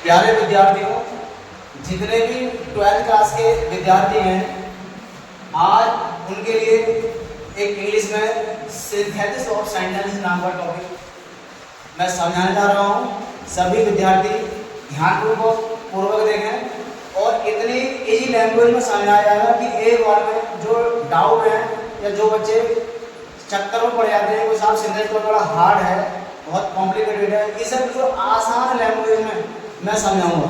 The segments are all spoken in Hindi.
प्यारे विद्यार्थियों, जितने भी 12th क्लास के विद्यार्थी हैं, आज उनके लिए एक इंग्लिश में सिंथेसिस ऑफ सेंटेंसेस नाम का टॉपिक मैं समझाने जा रहा हूँ। सभी विद्यार्थी ध्यानपूर्वक देखें और इतनी इजी लैंग्वेज में समझाया जाएगा कि एक बार में जो डाउट है या जो बच्चे चक्कर में पड़ जाते हैं, वो साहब सिंथेसिस तो बड़ा हार्ड है, बहुत कॉम्प्लिकेटेड है, इसे बिल्कुल आसान लैंग्वेज में मैं समझाऊंगा।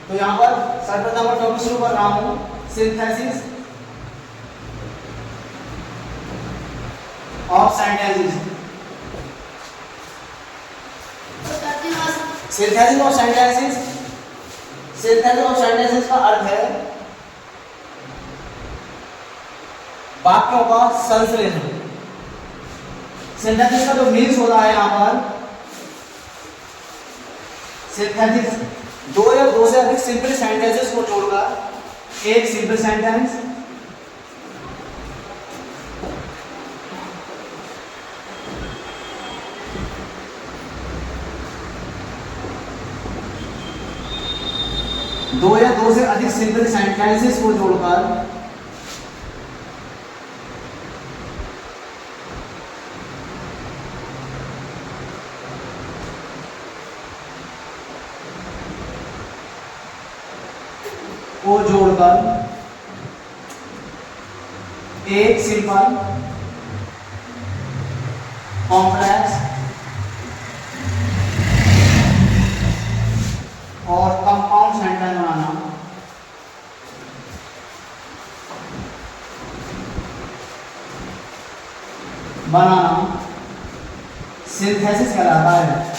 तो यहाँ पर सर्वप्रथम टॉपिक शुरू कर रहा हूँ, synthesis of sentences. Synthesis of sentences, synthesis of sentences का अर्थ है वाक्यों का संश्लेषण। सिंथेसिस का जो मीन्स होता है यहाँ पर, सिंथेसिस दो या दो से अधिक सिंपल सेंटेंसेस को जोड़कर एक सिंपल सेंटेंस, दो या दो से अधिक सिंपल सेंटेंसेस को जोड़कर एक सिंपल कॉम्प्लेक्स और कंपाउंड सेंटेंस बनाना सिंथेसिस कहलाता है।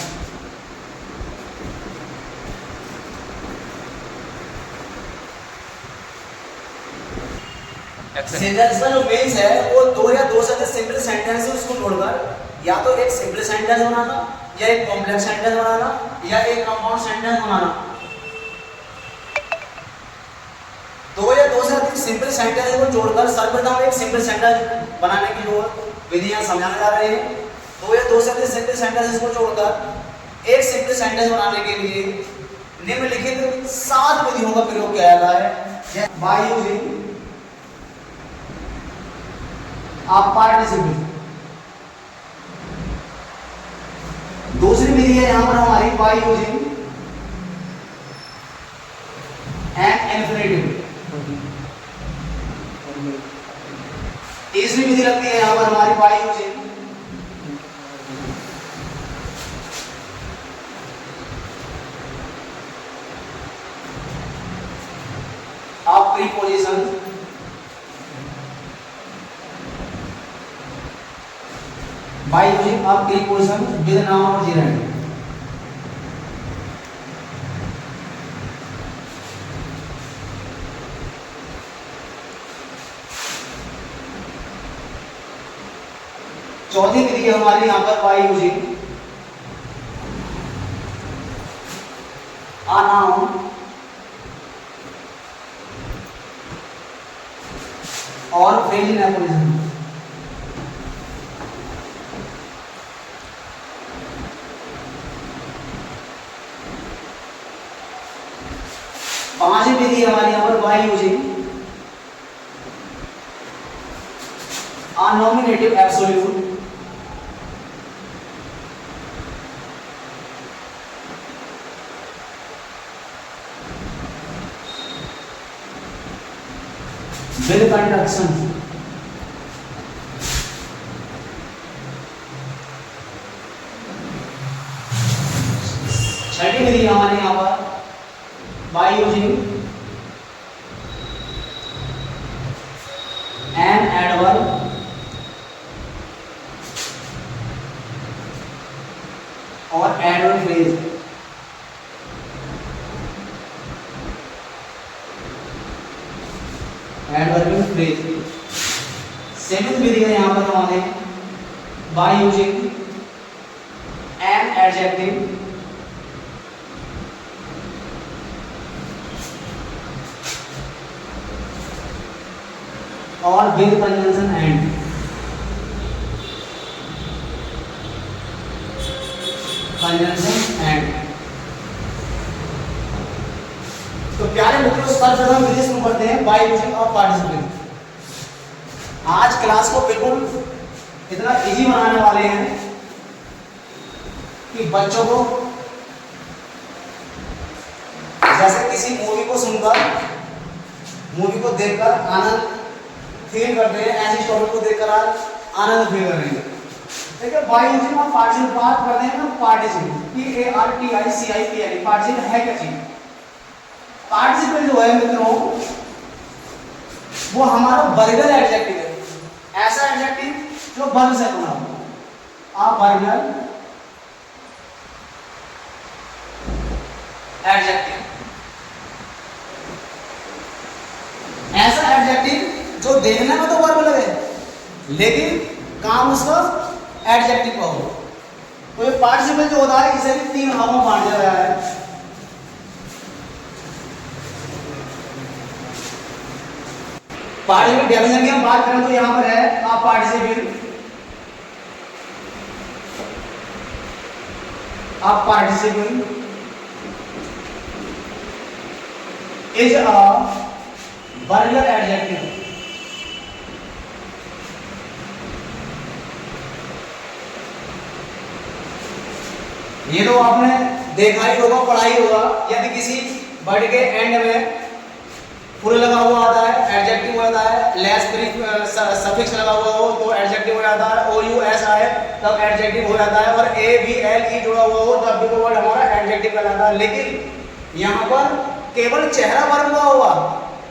सिंथेसिस का जो मीन्स है वो दो या दो से अधिक सिंपल सेंटेंसेस को जोड़कर या तो एक सिंपल सेंटेंस बनाना, या एक कॉम्प्लेक्स सेंटेंस बनाना, या एक कंपाउंड सेंटेंस बनाना। दो या दो से अधिक सिंपल सेंटेंस को जोड़कर सर्वप्रथम एक सिंपल सेंटेंस बनाने की जो विधियां समझाने जा रहे हैं। दो या दो से अधिक सिंपल सेंटेंसेस को जोड़कर एक सिंपल सेंटेंस बनाने के लिए निम्नलिखित 7 विधियों का प्रयोग किया जाता है। By using a participle। दूसरी विधि है यहां पर हमारी बाय यूजिंग एन इन्फिनिटिव। तीसरी विधि लगती है यहां पर हमारी by using a preposition। by using a preposition with noun or gerund। चौथी विधि है हमारी यहां पर by using a noun और phrase in apposition। पांचवी विधि हमारी यहां पर by using a nominative absolute। with conjunction। छठी विधि हमारे यहां पर by using an adverb और adverb phrase। adverb phrase। Seventh विधि है यहां पर हमारे by using an adjective और with conjunction and. Conjunction and जो सर्वप्रथम विधि शुरू करते हैं बाय यूजिंग ऑफ पार्टिसिपल। आज क्लास को बिल्कुल इतना इजी बनाने वाले हैं कि बच्चों को जैसे किसी मूवी को सुनकर, मूवी को देखकर आनंद फील करते हैं, ऐसी स्टोरी को देखकर आज आनंद फील करेंगे। ठीक है, बाय यूजिंग ऑफ पार्टिसिपल बात करते हैं ना, पार्टिसिपल PARTICIPL पार्टिसिपल है क्या चीज? पार्टिसिपल जो है मित्रों वो हमारा वर्गल एडजेक्टिव है, ऐसा एडजेक्टिव जो वर्ग से बना हो, अवर्गल एडजेक्टिव, ऐसा एडजेक्टिव जो देखने में तो वर्ब लगे लेकिन काम उसका एडजेक्टिव का हो। तो ये पार्टिसिपल जो होता है इसे भी 3 भागों में बांटा गया है। पार्टिसिपल डेफिनेशन की हम बात करें तो यहां पर है अ participle is a vulgar adjective. ये तो आपने देखा ही होगा, पढ़ा ही होगा, यदि किसी वर्ड के एंड में फुल लगा हुआ आता है एडजेक्टिव हो जाता है, लेस सफिक्स लगा हुआ हो तो एडजेक्टिव हो जाता है, OUS आए तब एडजेक्टिव हो जाता है, और ABLE जुड़ा हुआ हो तब भी तो वर्ड हमारा एडजेक्टिव कहलाता है। लेकिन यहाँ पर केवल चेहरा वर्ब का होगा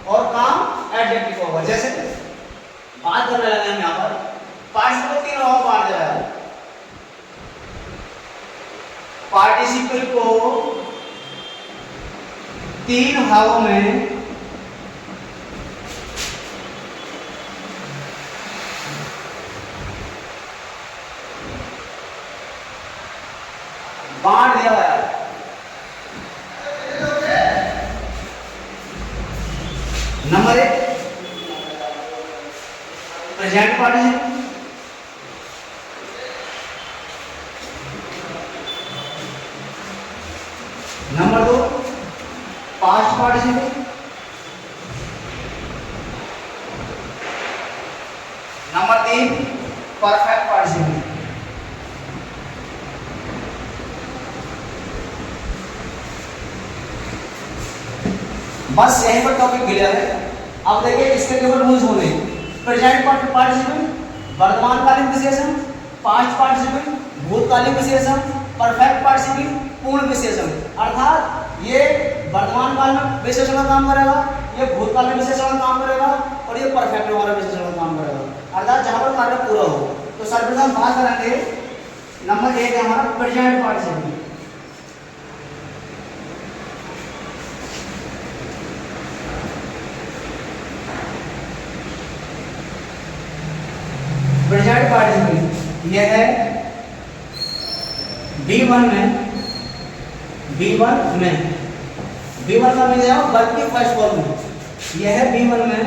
और काम एडजेक्टिव का होगा। जैसे बात करने लगे हम यहाँ पर पार्टिसिपल 3 भागों में बांट दिया है। पार्टिसिपल को 3 भागों में बांट दिया गया है। Number 1 present participle, number 2 past participle, number 3 perfect participle. बस यहीं पर टॉपिक क्लियर है। अब देखिए इसके केवल रूल्स होंगे। प्रेजेंट पार्टिसिपल वर्तमानकालीन विशेषण, पास्ट पार्टिसिपल भूतकालीन विशेषण, परफेक्ट पार्टिसिपल पूर्ण विशेषण। अर्थात ये वर्तमान काल में विशेषण का काम करेगा, ये भूतकाल में विशेषण का काम करेगा और ये परफेक्ट वाला विशेषण का काम करेगा। अर्थात जहां पर कार्य पूरा हो। तो सर्वप्रथम बात करेंगे नंबर 1 है हमारा प्रेजेंट पार्टिसिपल। प्रेजेंट पार्टिसिपल यह है B1 में मीन है वर्ब की फर्स्ट फॉर्म में। यह है B1 में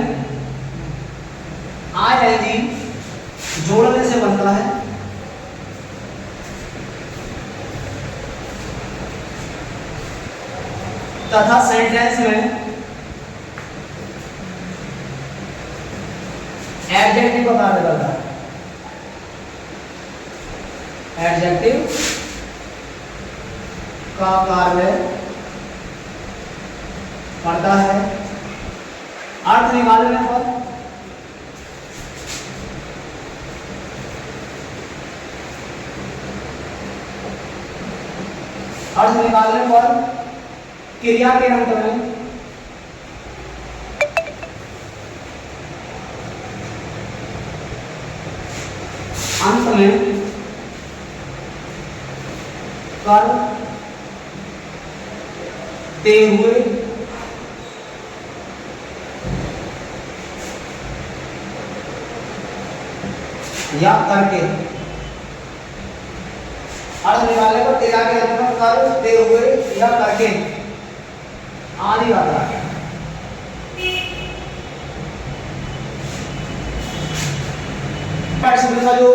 ING जोड़ने से बनता है तथा सेंटेंस में एडजेक्टिव का कार्य करता है। एडजेक्टिव का कार्य करता है। अर्थ निकालने पर क्रिया के अंत में करते हुए या करके। अर्थ निकालने पर क्रिया के अंत में करते हुए या करके आदि आता है। पार्टिसिपल का जो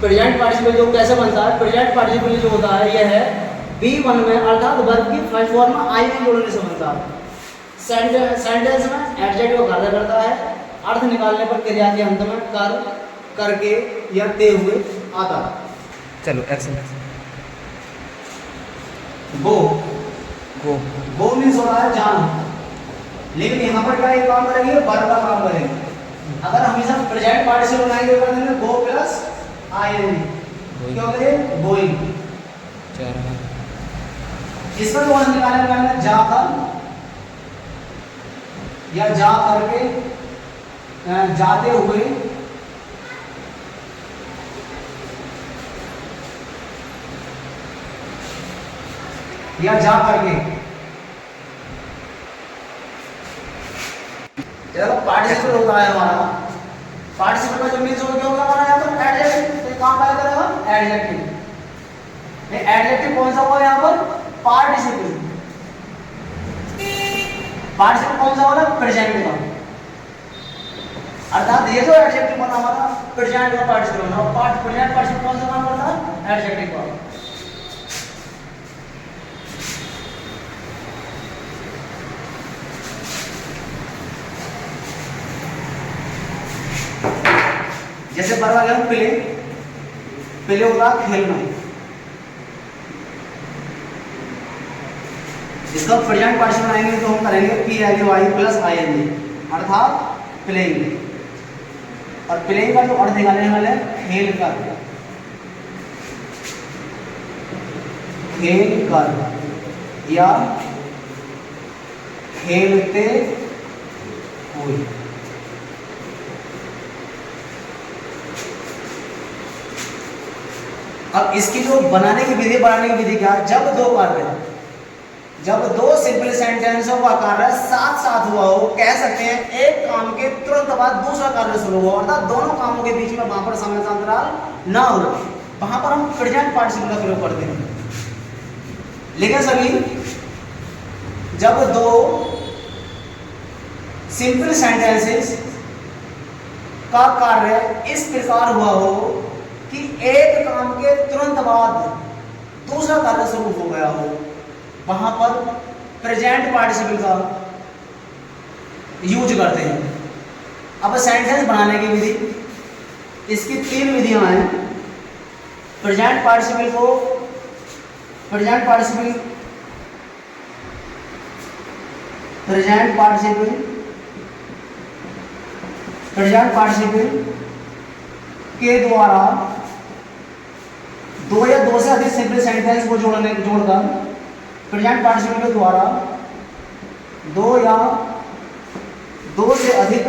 प्रेजेंट पार्टिसिपल जो कैसे बनता है, प्रेजेंट पार्टिसिपल जो होता है यह है B1 में अर्थात वर्ब की फर्स्ट फॉर्म में आई एन जोड़ने से बनता है। सेंटेंस में एडजेक्टिव कार्य करता है, अर्थ निकालने पर क्रिया के अंत में कर, करके या ते हुए आता है। चलो एक्शन। गो, गो, गो मीन्स हो रहा है जाना, लेकिन यहाँ पर क्या एक काम करेंगे, वर्ब का काम करेंगे। अगर हमेशा प्रेजेंट पार्टिसिपल बनाएंगे कर देंगे गो प्लस आई एन डी, क्या करें गोइंग। इसमें तो निकालने का है जाकर या जा करके, जाते हुए, या जा करके। पार्टिसिपल होता है हमारा, पार्टिसिपल का जो मीन्स होगा क्या होगा हमारा यहाँ पर एडजेक्टिव, तो काम क्या करेगा एडजेक्टिव। एडजेक्टिव कौन सा होगा यहाँ पर पार्टिसिपल, पार्टिसिपल कौन सा होगा प्रेजेंट का, अर्थात ये जो एडजेक्टिव बना हमारा प्रेजेंट का पार्टिसिपल बना। प्रेजेंट पार्टिसिपल कौन सा काम करता है एडजेक्टिव का। जैसे परवा गया प्ले, प्ले होगा खेलना, इसका प्रेजेंट पार्टिसिपल बनाएंगे तो हम करेंगे P L Y plus I N G, अर्थात प्लेइंग। और प्लेइंग का जो अर्थ निकालने वाले खेल कर, खेल कर या खेलते हुए। अब इसकी जो बनाने की विधि क्या है, जब दो सिंपल सेंटेंसों का कार्य साथ साथ हुआ हो, कह सकते हैं एक काम के तुरंत बाद दूसरा कार्य शुरू हुआ, अर्थात दोनों कामों के बीच में वहां पर समय का अंतराल ना हो, वहां पर हम प्रेजेंट पार्टिसिपल का प्रयोग करते हैं। लेकिन सभी जब दो सिंपल सेंटेंसेस का कार्य इस प्रकार हुआ हो कि एक काम के तुरंत बाद दूसरा कार्य शुरू हो गया हो, वहां पर प्रेजेंट पार्टिसिपल का यूज करते हैं। अब सेंटेंस बनाने की विधि, इसकी तीन विधियां हैं। प्रेजेंट पार्टिसिपल को प्रेजेंट पार्टिसिपल के द्वारा दो या दो से अधिक सिंपल सेंटेंस को जोड़कर प्रेजेंट पार्टिसिपल के द्वारा दो या दो से अधिक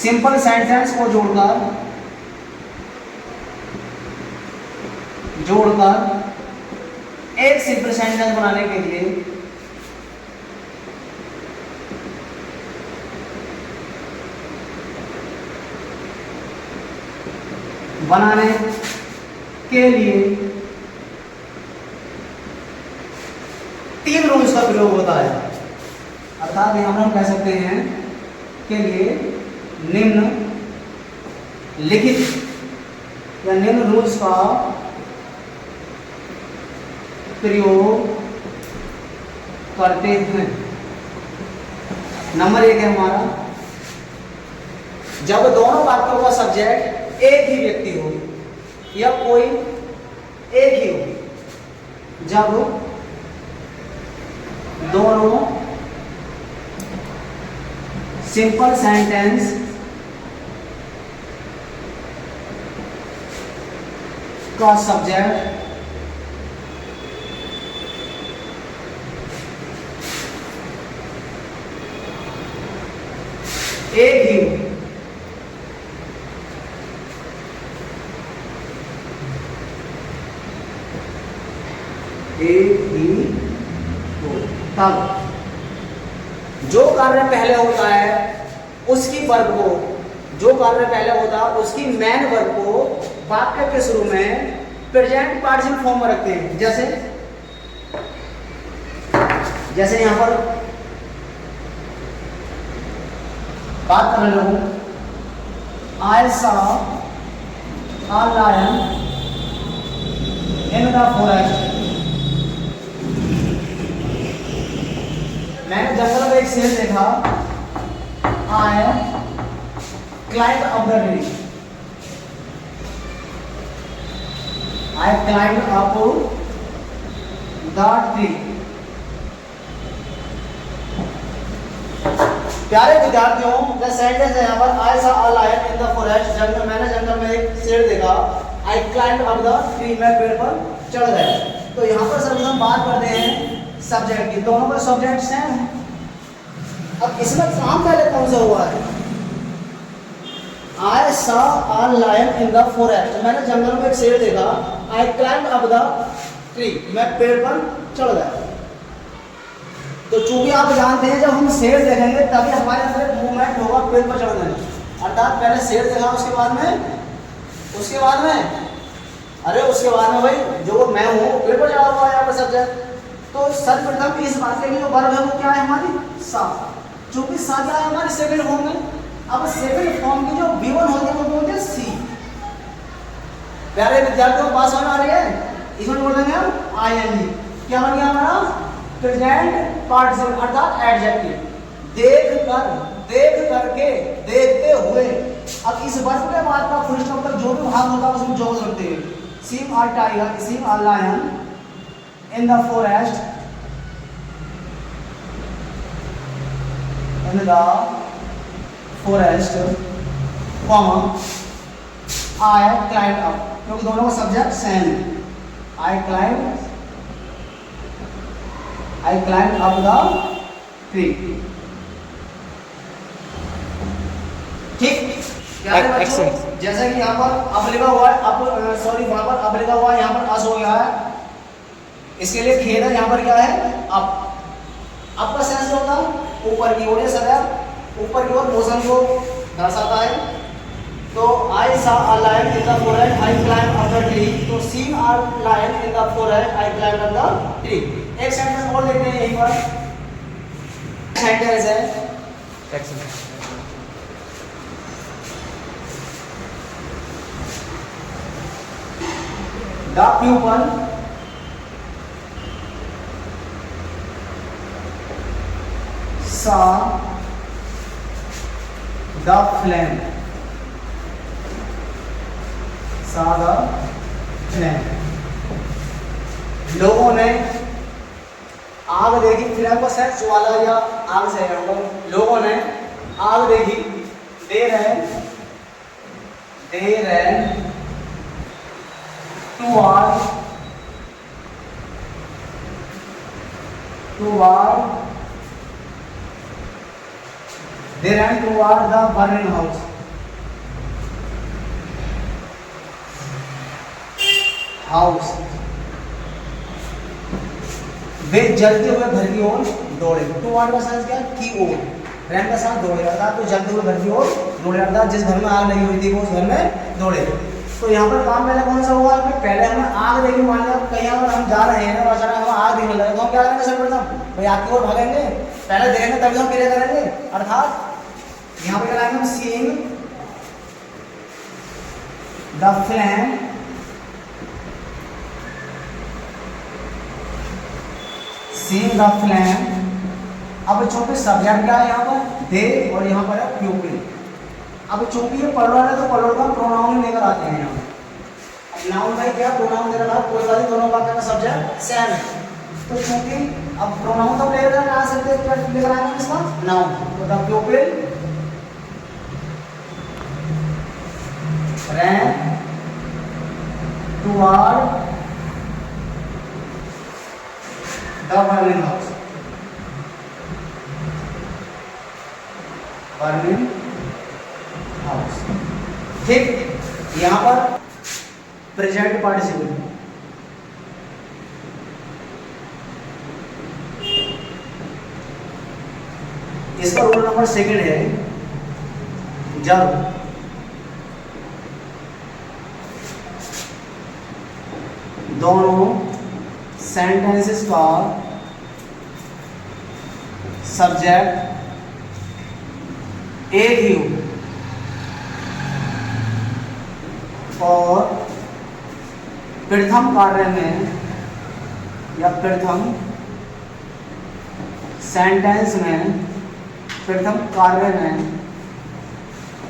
सिंपल सेंटेंस को जोड़कर एक सिंपल सेंटेंस बनाने के लिए तीन रूल्स का प्रयोग होता है। अर्थात यहां हम कह सकते हैं के लिए निम्न लिखित या निम्न रूल्स का प्रयोग करते हैं। नंबर 1 है हमारा, जब दोनों वाक्यों का सब्जेक्ट एक ही व्यक्ति हो या कोई एक ही हो, जब दोनों सिंपल सेंटेंस का सब्जेक्ट एक ही हो, तब जो कार्य पहले होता है उसकी वर्ब को, जो कार्य पहले होता है उसकी मेन वर्ब को वाक्य के शुरू में प्रेजेंट पार्टिसिपल फॉर्म में रखते हैं। जैसे यहां पर बात कर रहा हूं, I saw a lion in the forest. मैंने जंगल में एक शेर देखा. I climbed up the tree. I climbed up the tree. प्यारे विद्यार्थियों, द सेंटेंस है यहाँ पर I saw a lion in the forest. जंगल, मैंने जंगल में एक शेर देखा. I climb up the tree, मैं पेड़ पर चढ़ गया. तो यहाँ पर सर हम बात करते हैं सब्जेक्ट की. दोनों का सब्जेक्ट सेम है. अब इसमें काम पहले कौन सा हुआ है? I saw a lion in the forest, मैंने जंगल में एक शेर देखा. I climb up the tree, मैं पेड़ पर चढ़ गया. तो चूंकि आप जानते हैं जब हम शेर देखेंगे तभी हमारे अंदर मूवमेंट होगा पेड़ पर चढ़ने में. अर्थात पहले शेर देखा, उसके बाद में उसके बाद में भाई जो मैं हूँ पेड़ पर चढ़ा हुआ है यहाँ पर सब्जेक्ट. तो सर्वप्रथम इस बात के लिए जो वर्ब है वो क्या है हमारी? सा. चूंकि सा क्या है हमारी सेकंड फॉर्म में. अब सेकंड फॉर्म की जो V1 होती है वो बोलते हैं सी. प्यारे विद्यार्थियों को बात समझ आ रही है? इसमें बोल देंगे हम ING. क्या बन गया हमारा? प्रेजेंट पार्टिसिपल अर्थात एडजेक्टिव. देख करके, देखते हुए. अब इस वर्ब के बाद का फुल स्टॉप तक जो भी भाग होता है उसमें जोड़ रखते हैं. Seen a tiger, seen a lion in the forest, comma I climb up, क्योंकि दोनों का सब्जेक्ट सेम है. I climb up the tree. ठीक. जैसा कि यहाँ पर अब लिखा हुआ है, अब सॉरी वहां पर अब लिखा हुआ है, यहाँ पर अस हो गया है. इसके लिए खेद है. यहाँ पर क्या है? अप. अप का सेंस होता है ऊपर की ओर, सदैव ऊपर की ओर मोशन को दर्शाता है. तो I saw a lion in the forest, I climb up the tree. तो seen a lion in the forest, I climb up the tree. एक सेंटेंस और देखते हैं यहीं पर. सेंटेंस है the people saw the flame. लोगों ने आग देखी. फ्लेम को सेंस वाला या आग से होगा. लोगों ने आग देखी. दे रहे toward They ran toward the burning house. वे जलते हुए घर की ओर दौड़े. टुवर्ड का सेंस क्या? की ओर. रैन का साथ दौड़े अर्थात तो जलते हुए घर की ओर दौड़े अर्थात जिस घर में आग लगी हुई थी वो उस घर में दौड़े. तो यहाँ पर काम पहले कौन सा हुआ? पहले हमने आग देखी. मान लिया कहीं पर हम जा रहे हैं ना, अचानक हम आग देखने लगे तो हम क्या करेंगे? सर्वप्रथम भाई आग की ओर भागेंगे. पहले देखेंगे तभी हम क्रिया करेंगे. अर्थात यहाँ पे क्या लाएंगे हम? सीइंग द फ्लेम, अब चूंकि सब्जेक्ट क्या है यहाँ पर? दे, और यहाँ पर है प्यूपिल. अब चूंकि ये प्लूरल है तो प्लूरल का प्रोनाउन लेकर आते हैं यहाँ. अब नाउन भाई क्या प्रोनाउन दे रहा है? कोई बात नहीं, दोनों वाक्य का सब्जेक्ट सेम है. तो चूंकि अब प्रोनाउन तो लेकर आ सकते हैं, क्या लेकर आएंगे इसका? नाउन. तो the प्यूपिल ran toward the burning house. ठीक. यहां पर प्रेजेंट पार्टिसिपल. इसका रूल नंबर सेकंड है. जब दोनों सेंटेंसेस का सब्जेक्ट एक ही हो, और प्रथम कार्य में या प्रथम सेंटेंस में, प्रथम कार्य में,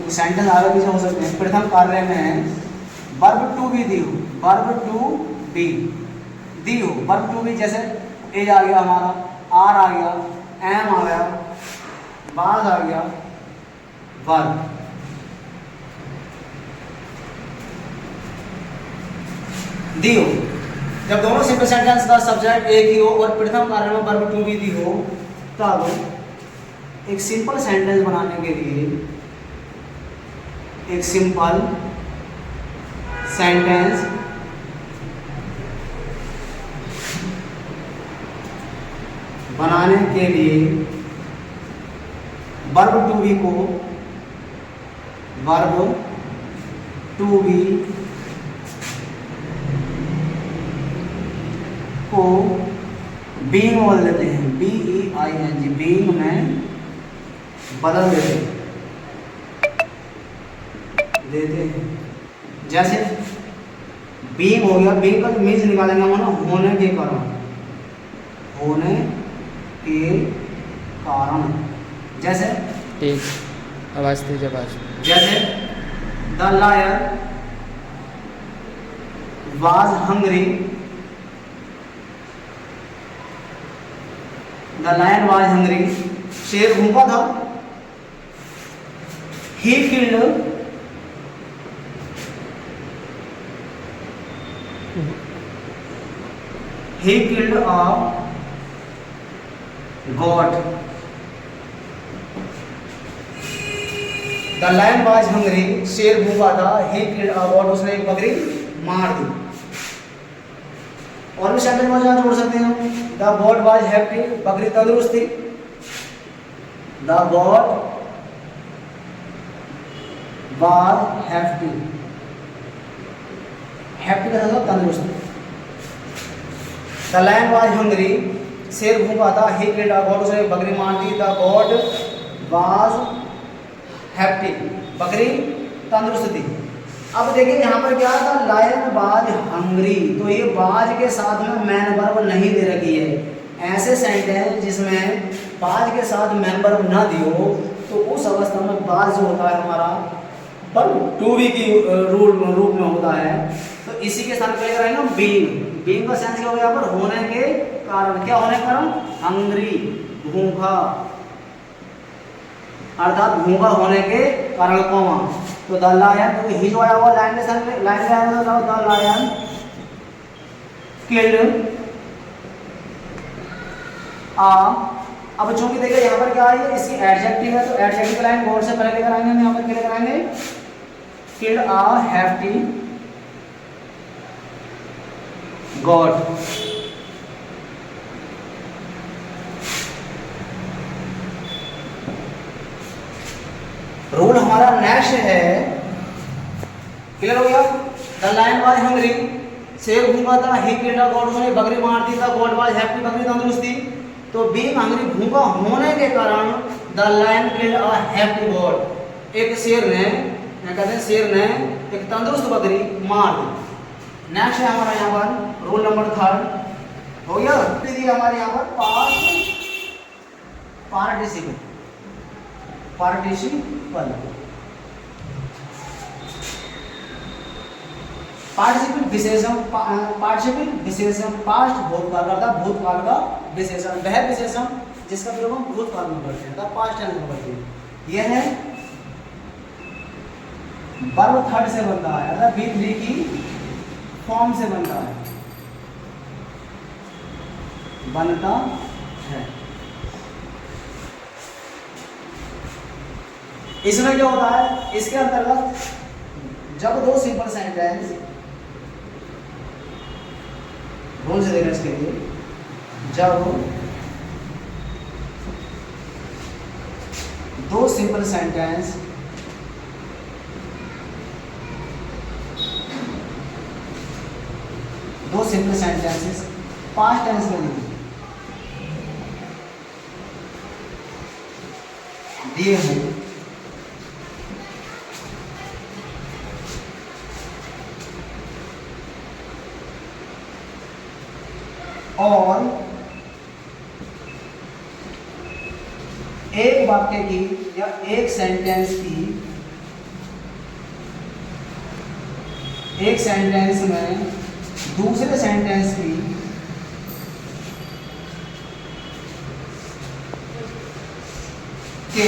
सेंटेंस आगे पीछे हो सकते हैं, प्रथम कार्य में वर्ब टू बी दी हो, वर्ब टू बी दी हो, वर्ब टू बी जैसे एज आ गया हमारा, आर आ गया, एम आ गया, बाज आ गया, वर्ब। दी हो जब दोनों सिंपल सेंटेंस का सब्जेक्ट एक ही हो और प्रथम कार्य में वर्ब टू बी दी हो, तब एक सिंपल सेंटेंस बनाने के लिए, एक सिंपल सेंटेंस बनाने के लिए वर्ब टू बी को, वर्ब टू बी को बीइंग में बदल देते हैं, BEING, बीइंग में बदल देते हैं। जैसे बीइंग हो गया, बीइंग का मीन्स निकालेंगे हम ना, होने के कारण, होने के कारण। जैसे तेज आवाज, तेज आवाज। जैसे the lion was hungry, the lion was hungry, शेर भूखा था। He killed, he killed a goat. The lion was hungry, शेर भूखा था। He killed a goat, उसने एक बकरी मार दी। और भी सेंटेंस में जहाँ जोड़ सकते हैं हम, The goat was happy, बकरी तंदुरुस्त थी। The goat was happy, happy का मतलब तंदुरुस्त। द लायन वाज हंग्री, शेर भूखा था। ही किल्ड अ गॉट, उसने बकरी मार दी। द गॉट वाज हैप्पी, बकरी तंदुरुस्त थी। अब देखिए यहाँ पर क्या था, लायन वाज हंग्री, तो ये वाज के साथ में मैन वर्ब नहीं दे रखी है। ऐसे सेंटेंस जिसमें वाज के साथ मैन वर्ब ना दियो, तो उस अवस्था में वाज जो होता है हमारा वर्ब टू बी की रूप में होता है। तो इसी के साथ क्या करेंगे हम, बीइंग। बीइंग का सेंस क्या हो गया यहाँ पर, होने के कारण। क्या होने के कारण, हंग्री, भूखा, अर्थात भूखा होने के कारण, कौमा। तो द लायन, तो ही जो आया हुआ लाइन के साथ में, लाइन में आया हुआ द लायन किल्ड आ। अब चूंकि देखिए यहाँ पर क्या है, इसकी एडजेक्टिव है, तो एडजेक्टिव लाइन गौर से पहले लेकर आएंगे हम, यहाँ पर क्या लेकर आएंगे, किल्ड आ हैप्पी गॉड। रूल हमारा नेक्स्ट है, क्लियर हो गया। द लायन वाज हंग्री, शेर भूखा था। ही किल्ड अ गॉट, उसने बकरी मार दी। द गॉट वाज हैप्पी, बकरी तंदुरुस्त थी। तो बीइंग हंग्री, भूखा होने के कारण, the lion killed a happy goat, एक शेर ने, क्या कहते हैं, शेर ने एक तंदुरुस्त बकरी मार दी। नेक्स्ट है हमारा यहाँ पर रूल नंबर 3 हो गया। देखिए हमारे यहाँ पर पार्टिसिपल, पार्टिसिपल, पार्टिसिपल विशेषण, पार्टिसिपल विशेषण पास्ट भूतकाल का, भूतकाल का विशेषण, वह विशेषण जिसका प्रयोग हम भूतकाल में करते हैं, पास्ट टेंस में करते हैं। यह है वर्ब थर्ड से बनता है, अर्थात बी3 की फॉर्म से बनता है, बनता है। इसमें क्या होता है, इसके अंतर्गत जब दो सिंपल सेंटेंस, रूल से देखना इसके लिए, जब दो सिंपल सेंटेंस दो सिंपल सेंटेंसेस पास्ट टेंस में दिए हैं, एक वाक्य की या एक सेंटेंस में दूसरे सेंटेंस की के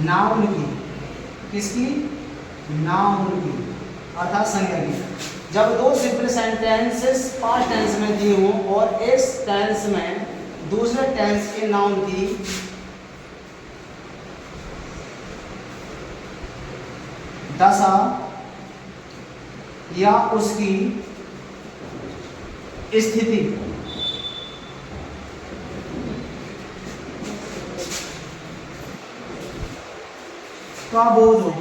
नाउन की, किसकी? नाउन की अर्थात संज्ञा की। जब दो सिंपल सेंटेंसेस पास्ट टेंस में दिए हों और एक टेंस में दूसरे टेंस के नाउन की दशा या उसकी स्थिति का बोध हो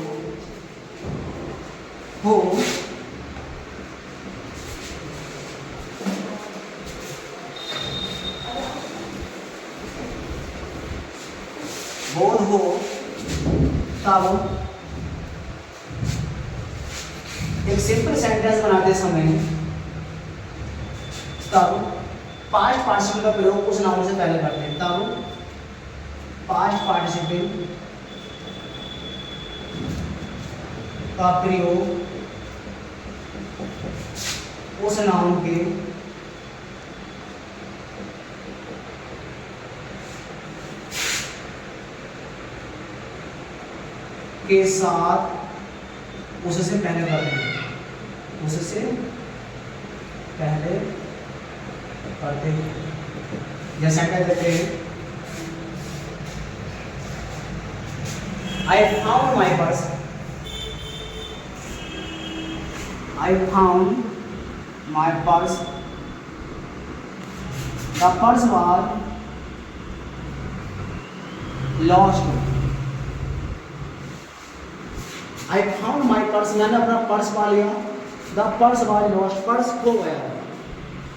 तब एक सिंपल सेंटेंस बनाते समय तब पास्ट पार्टिसिपल का प्रयोग उस नाउन से पहले करते हैं। तब पास्ट पार्टिसिपल का प्रयोग उस नाउन के साथ उससे पहले करते हैं, उससे पहले करते हैं। जैसा कह देते हैं I found my purse. I found my purse. The purse was lost. I found my purse. मैंने अपना पर्स पा लिया। The purse was lost. Purse खो गया।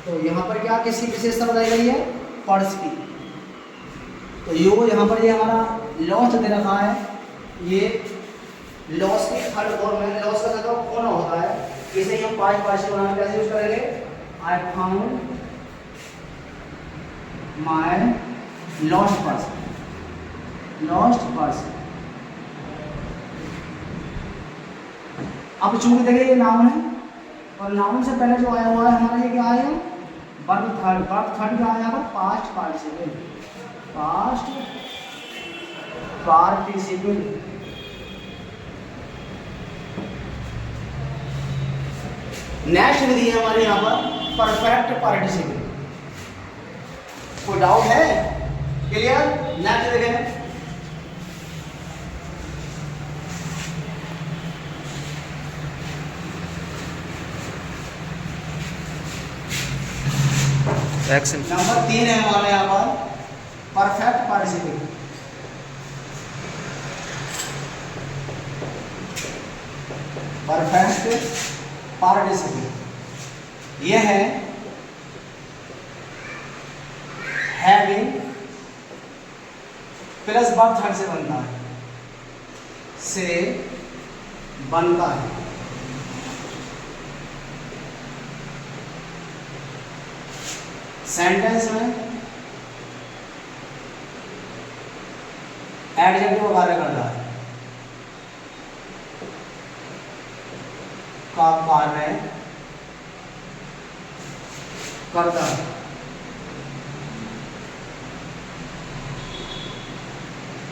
तो यहाँ पर क्या किसकी विशेषता बताई गई है? पर्स की। तो यो यहाँ पर ये हमारा लॉस्ट दे रखा है। ये लॉस के थर्ड फॉर्म में, लॉस का मतलब खोना होता है। इसे हम पांच पार्टिसिपल बनाने कैसे यूज करेंगे? I found my lost purse. Lost purse. अब चूंकि देखिए ये नाउन है और नाउन से पहले जो आया हुआ है हमारा ये क्या आया? Verb third. वर्ब थर्ड क्या आया? Past participle. Past participle. Next विधि है हमारे यहाँ पर परफेक्ट पार्टिसिपल। कोई डाउट है? क्लियर? नेक्स्ट देखें। एक्शन नंबर 3 है हमारे यहाँ पर परफेक्ट पार्टिसिपल। परफेक्ट पार्टिसिपल यह है हैविंग प्लस वर्ब थर्ड से बनता है, से बनता है। सेंटेंस में एडजेक्टिव कार्य करता है, का कार्य करता है।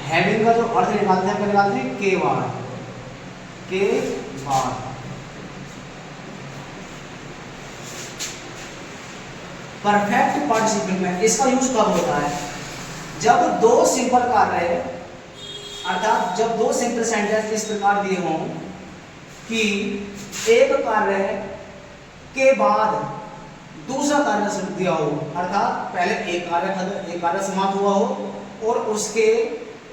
हैविंग का जो अर्थ निकालते हैं निकालते हैं के बाद, के बाद। परफेक्ट पार्टिसिपल में इसका यूज कब होता है? जब दो सिंपल कार्य अर्थात जब दो सिंपल सेंटेंस इस प्रकार दिए हों कि एक कार्य के बाद दूसरा कार्य दिया हो, अर्थात पहले एक कार्य समाप्त हुआ हो और उसके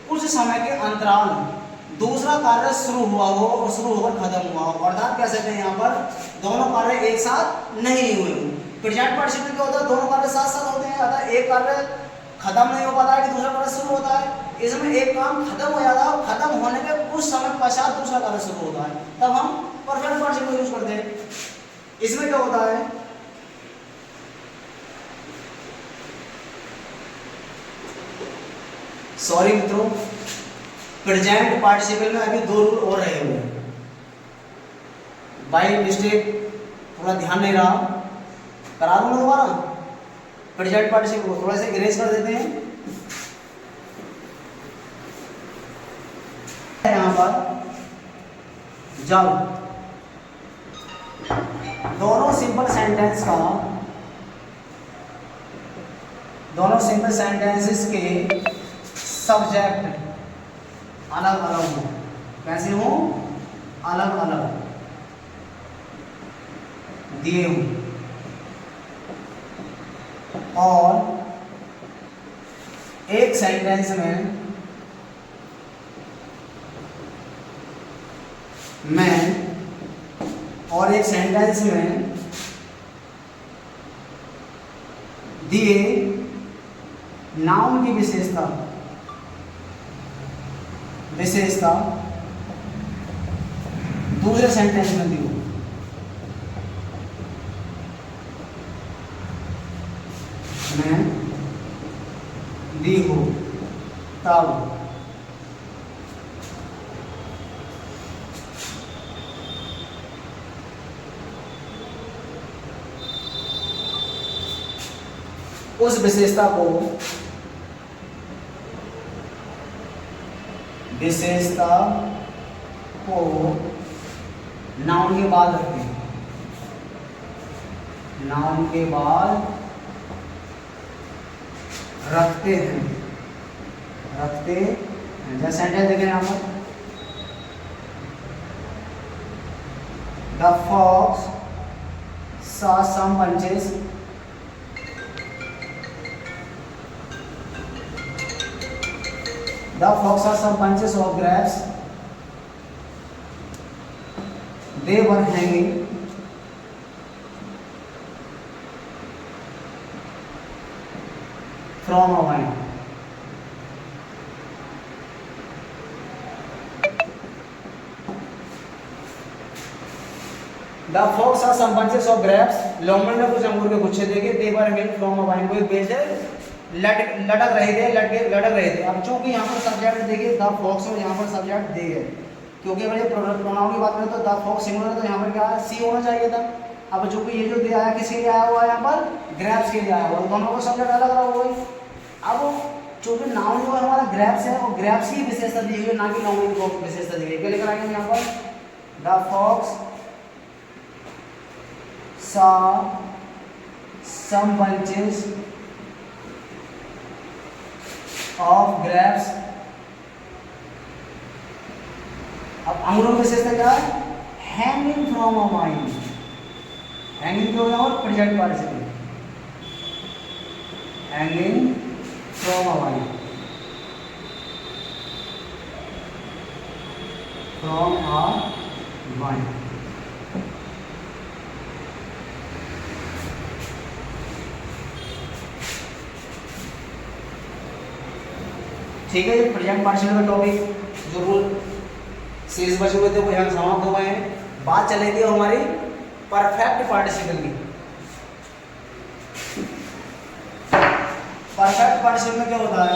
कुछ समय के अंतराल दूसरा कार्य शुरू हुआ हो और शुरू होकर खत्म हुआ हो। अर्थात कह सकते हैं यहाँ पर दोनों कार्य एक साथ नहीं हुए हों। प्रेजेंट पार्टिसिपल क्या होता है? दोनों कार्य साथ साथ होते हैं, अर्थात एक कार्य खत्म नहीं हो पाता है कि दूसरा कार्य शुरू होता है। इसमें एक काम खत्म हो जाता है, खत्म होने के कुछ समय पश्चात दूसरा कार्य शुरू होता है, तब हम परफेक्ट पार्टिसिपल यूज करते हैं। इसमें क्या होता है? सॉरी मित्रों, प्रेजेंट पार्टिसिपल में अभी 2 रूल और रहे हुए हैं। बाई मिस्टेक थोड़ा ध्यान नहीं रहा, करा दूंगा दोबारा। प्रेजेंट पार्टिसिपल को थोड़ा सा इरेज कर देते हैं। यहाँ पर जाओ, दोनों सिंपल सेंटेंसेस के सब्जेक्ट अलग अलग हो। कैसे हो? अलग अलग दिए हो, और एक सेंटेंस में मैं और एक सेंटेंस में दिए नाउन की विशेषता दूसरे सेंटेंस में दी हो। मैं दी हो तब उस विशेषता को नाउन के बाद रखते हैं। नाउन के बाद रखते हैं। जैसे सेंटेंस देखें यहाँ पर, the fox saw some bunches of grapes. They were hanging from a vine. The fox saw some bunches of grapes. लोमड़ ने कुछ अंगूर के गुच्छे देखे। They were hanging from a vine. कोई पेड़ से लटक रहे थे। अब चूंकि यहाँ पर सब्जेक्ट देखिए द फॉक्स और यहाँ पर सब्जेक्ट दे है, क्योंकि अगर ये प्रोनाउन की बात करें तो द फॉक्स सिंगुलर है, तो यहाँ पर क्या है? सी होना चाहिए था। अब चूंकि ये जो दे आया किसके लिए आया हुआ है? यहाँ पर ग्रैप्स के लिए आया हुआ है, दोनों को सब्जेक्ट अलग अलग हो गई। अब चूंकि नाउन जो है हमारा ग्रैप्स है, और ग्रैप्स की विशेषता दी हुई है, ना कि नाउन की विशेषता दी गई। क्या लेकर आएंगे यहाँ पर? The fox saw some bunches of grapes. अब अंगूरों की विशेषता क्या है? Hanging from a wine. Hanging क्यों है? और present participle, hanging from a wine, from a wine. ठीक है, ये प्रेजेंट पार्टिसिपल का टॉपिक जो रूल शेष बचे हुए थे वो यहाँ समाप्त हो गए हैं। बात चलेगी हमारी परफेक्ट पार्टिसिपल की। परफेक्ट पार्टिसिपल में क्या होता है?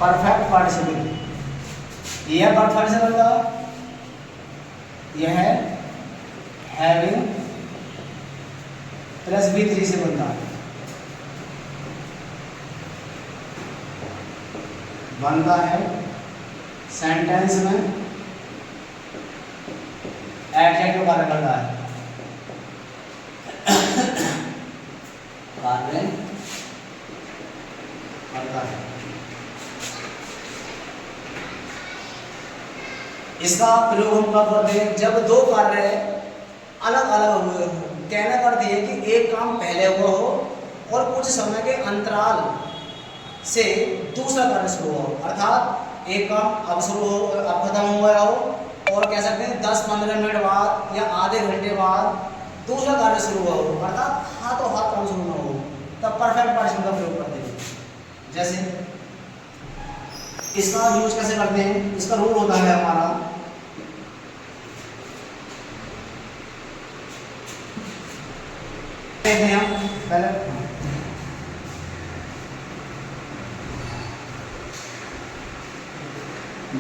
परफेक्ट पार्टिसिपल यह परफेक्ट पार्टिसिपल का यह है हैविंग प्लस V3 से बनता है। बनता है सेंटेंस में एडजेक्टिव कार्य करता है। कार्य करता है। इसका प्रयोग हम कब करते हैं? जब दो कार्य अलग अलग हुए हो। कहना कर दिए कि एक काम पहले हुआ हो और कुछ समय के अंतराल से दूसरा कार्य शुरू हो, अर्थात एक काम अब शुरू हो और अब खत्म हुआ हो, और कह सकते हैं 10-15 मिनट बाद या आधे घंटे बाद दूसरा कार्य शुरू हुआ हो, अर्थात हाथों हाथ काम शुरू ना हो, तब परफेक्ट पार्टिसिपल का प्रयोग करते हैं। जैसे इसका यूज कैसे करते हैं? इसका रूल होता है हमारा देखते हैं हम पहले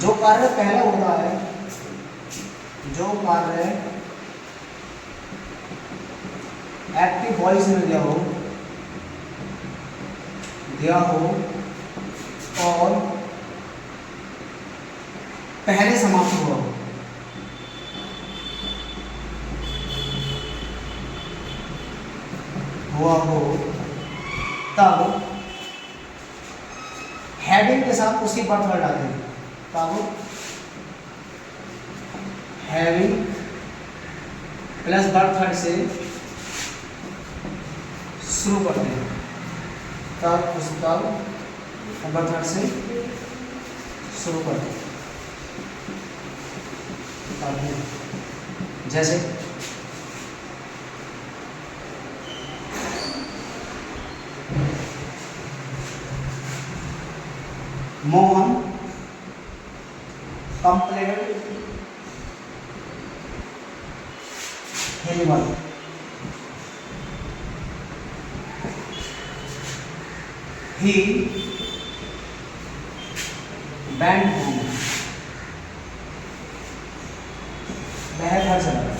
जो कार्य पहले होता है, जो कार्य एक्टिव वॉइस में दिया हो और पहले समाप्त हुआ हो तब हैविंग के साथ उसकी बर्थ वर्ड आते हैं। तब हैविंग प्लस बर्थ वर्ड से शुरू करते हैं। तब उस तब बर्थ वर्ड से शुरू करते हैं। जैसे Mohan complaint his work. He went home. वह घर चला गया।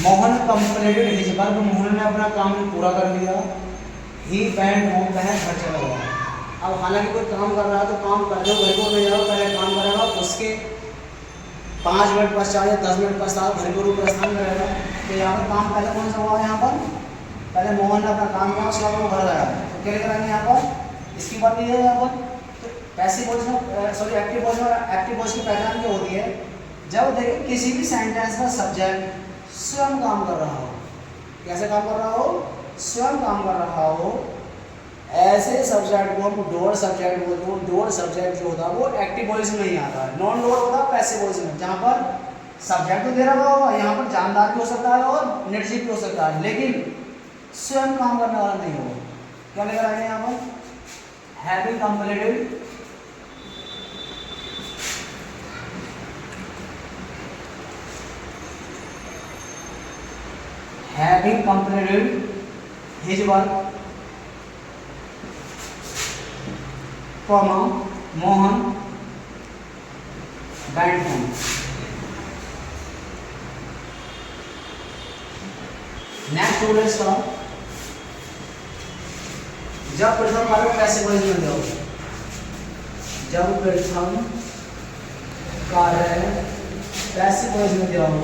Mohan completed his work, Mohan ने अपना काम पूरा कर लिया। ही वेंट होम, वह घर चला गया। अब हालांकि कोई काम कर रहा है तो काम कर दो, घर को ले जाओ, पहले काम करेगा, उसके 5 मिनट पश्चात या 10 मिनट पश्चात घर को प्रस्थान करेगा। तो यहाँ पर काम पहले कौन सा हुआ? यहाँ पर पहले मोहन ने अपना काम किया, उसके बाद वो घर गया। तो क्या करेंगे यहाँ पर? इसकी बात नहीं है यहाँ पर। तो पैसिव वॉइस में, सॉरी एक्टिव वॉइस में, एक्टिव वॉइस की पहचान क्या होती है? जब देखिए किसी भी सेंटेंस का सब्जेक्ट स्वयं काम कर रहा हो। कैसे काम कर रहा हो? स्वयं काम कर रहा हो। ऐसे सब्जेक्ट को हम डोर सब्जेक्ट बोलते हैं। डोर सब्जेक्ट जो होता है वो एक्टिव वॉइस में ही आता है। नॉन डोर होता है पैसिव वॉइस में, जहाँ पर सब्जेक्ट तो दे रहा होगा, यहाँ पर जानदार भी हो सकता है और निर्जीव भी हो सकता है, लेकिन स्वयं काम करने वाला नहीं होगा। क्या लेकर आएंगे यहाँ पर? Having completed having completed his work, comma, Mohan went home. Next rule है इसका, जब प्रथम कार्य पैसिव वॉइस में जाओ, जब प्रथम कार्य पैसिव वॉइस में जाओ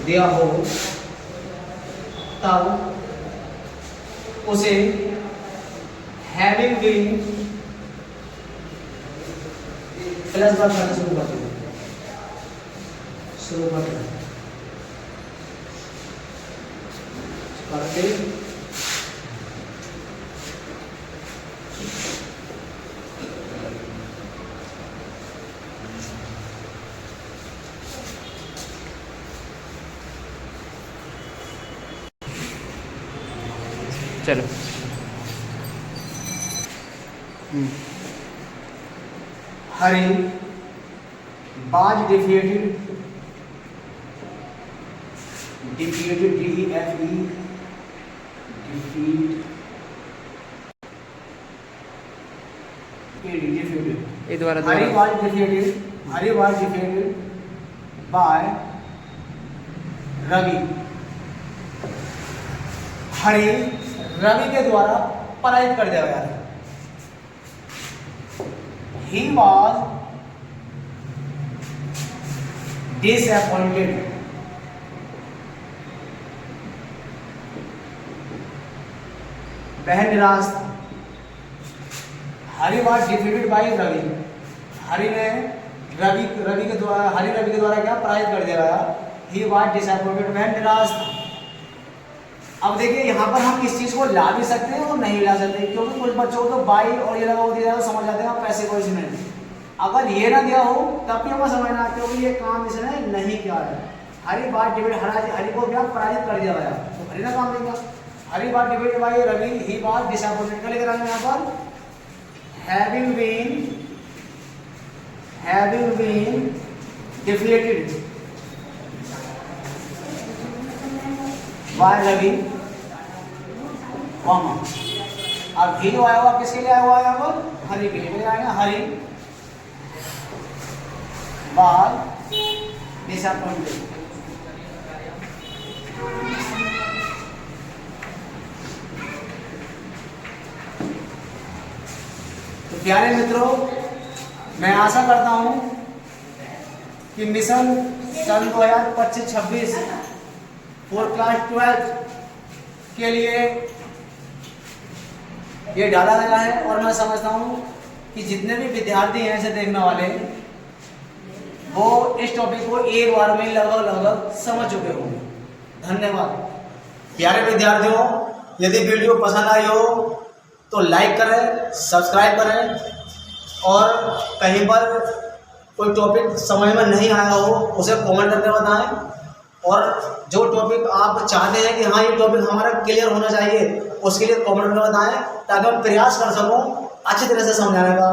दिया हो तब उसे हैविंग बीन प्लस बात करना शुरू करते हैं। चलो। हरी बाज डिफीटेड DEFE defeated ये द्वारा हरी वाज डिफीटेड बाय रवि। हरी रवि के द्वारा पराजित कर दिया गया था। He was disappointed वह निराश था। हरी वाज डिफीटेड बाय रवि, हरी ने रवि के द्वारा क्या पराजित कर दिया गया। ही वाज डिसअपॉइंटेड, वह निराश था। अब देखिए यहाँ पर हम इस चीज को ला भी सकते हैं और नहीं ला सकते, क्योंकि कुछ बच्चों को तो बाई और ये लगा हो दिया समझ जाते हैं पैसे वॉइस में। अगर ये ना दिया हो तब भी हमें समझना है, क्योंकि ये काम इसने नहीं किया है। हरी वाज डिफीटेड, हरी को क्या पराजित कर दिया गया, तो हरी ना काम देगा। Hari was defeated by Ravi, he was disappointed. क्या लेकर आएंगे यहाँ पर? हैविंग बीन डिफ्लेटेड वायर लगी कॉमा। अब ही जो आया हुआ किसके लिए आया हुआ है? यहाँ पर हरी के लिए आएगा, हरी बाल डिसअपॉइंटेड। तो प्यारे मित्रों, मैं आशा करता हूं कि मिशन सन 2025-26 फॉर क्लास 12 के लिए ये डाला गया है, और मैं समझता हूं कि जितने भी विद्यार्थी हैं इसे देखने वाले, वो इस टॉपिक को एक बार में लगभग समझ चुके होंगे। धन्यवाद। प्यारे विद्यार्थियों, यदि वीडियो पसंद आई हो तो लाइक करें, सब्सक्राइब करें, और कहीं पर कोई टॉपिक समझ में नहीं आया हो उसे कमेंट करके बताएं, और जो टॉपिक आप चाहते हैं कि हाँ ये टॉपिक हमारा क्लियर होना चाहिए, उसके लिए कमेंट में बताएं, ताकि हम प्रयास कर सकूं अच्छी तरह से समझाने का।